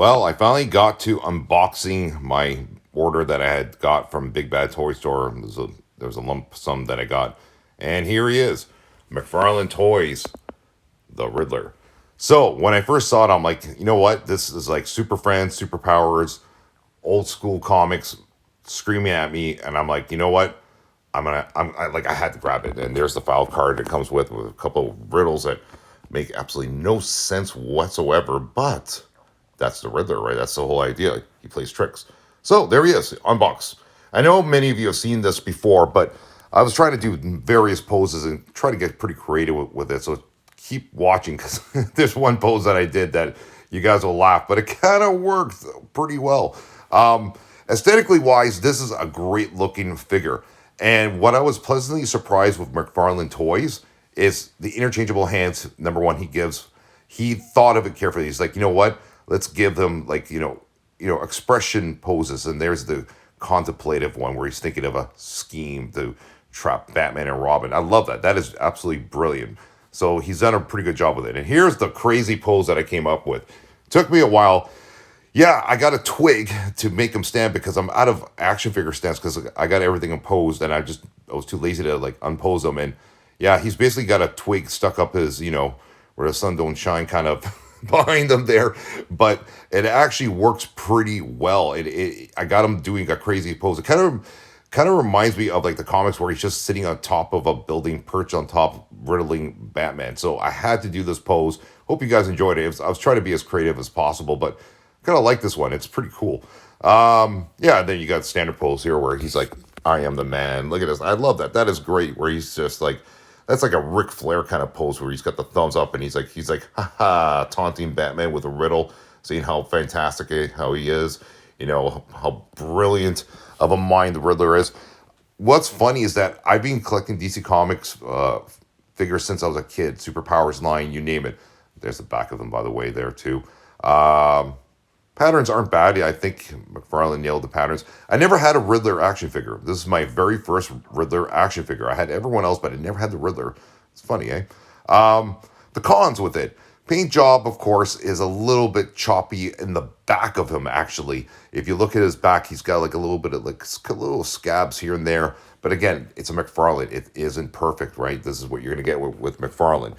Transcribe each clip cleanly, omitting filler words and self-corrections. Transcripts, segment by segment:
Well, I finally got to unboxing my order that I had got from Big Bad Toy Store. There was a lump sum that I got. And here he is, McFarlane Toys, the Riddler. So when I first saw it, I'm like, you know what? This is like Super Friends, Superpowers, old school comics screaming at me. And I'm like, you know what? I had to grab it. And there's the file card it comes with a couple of riddles that make absolutely no sense whatsoever. But that's the Riddler, right? That's the whole idea. He plays tricks. So there he is, unboxed. I know many of you have seen this before, but I was trying to do various poses and try to get pretty creative with it. So keep watching because there's one pose that I did that you guys will laugh, but it kind of worked pretty well. Aesthetically wise, this is a great looking figure. And what I was pleasantly surprised with McFarlane Toys is the interchangeable hands. Number one, he thought of it carefully. He's like, you know what? Let's give them like, expression poses. And there's the contemplative one where he's thinking of a scheme to trap Batman and Robin. I love that. That is absolutely brilliant. So he's done a pretty good job with it. And here's the crazy pose that I came up with. Took me a while. Yeah, I got a twig to make him stand because I'm out of action figure stands because I got everything imposed and I was too lazy to like unpose them. And yeah, he's basically got a twig stuck up his, where the sun don't shine kind of behind him there. But it actually works pretty well. I got him doing a crazy pose. It kind of reminds me of like the comics where he's just sitting on top of a building, perched on top, riddling Batman. So I had to do this pose. Hope you guys enjoyed it. I was trying to be as creative as possible, but kind of like this one. It's pretty cool. Yeah, then you got standard pose here where he's like, I am the man. Look at this. I love that. That is great. Where he's just like, that's like a Ric Flair kind of pose where he's got the thumbs up and he's like, haha, taunting Batman with a riddle, seeing how fantastic how he is, how brilliant of a mind the Riddler is. What's funny is that I've been collecting DC Comics figures since I was a kid. Superpowers line, you name it. There's the back of them, by the way, there too. Patterns aren't bad. I think McFarlane nailed the patterns. I never had a Riddler action figure. This is my very first Riddler action figure. I had everyone else, but I never had the Riddler. It's funny, eh? The cons with it. Paint job, of course, is a little bit choppy in the back of him, actually. If you look at his back, he's got like a little bit of like little scabs here and there. But again, it's a McFarlane. It isn't perfect, right? This is what you're going to get with McFarlane.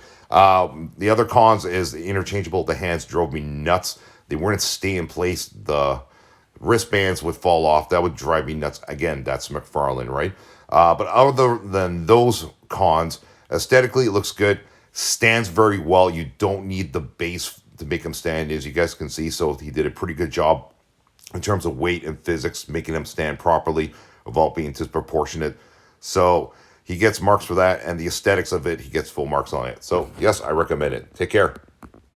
The other cons is the interchangeable. The hands drove me nuts. They wouldn't stay in place. The wristbands would fall off. That would drive me nuts. Again, that's McFarlane, right? But other than those cons, aesthetically, it looks good. Stands very well. You don't need the base to make him stand, as you guys can see. So he did a pretty good job in terms of weight and physics, making him stand properly without being disproportionate. So he gets marks for that. And the aesthetics of it, he gets full marks on it. So yes, I recommend it. Take care.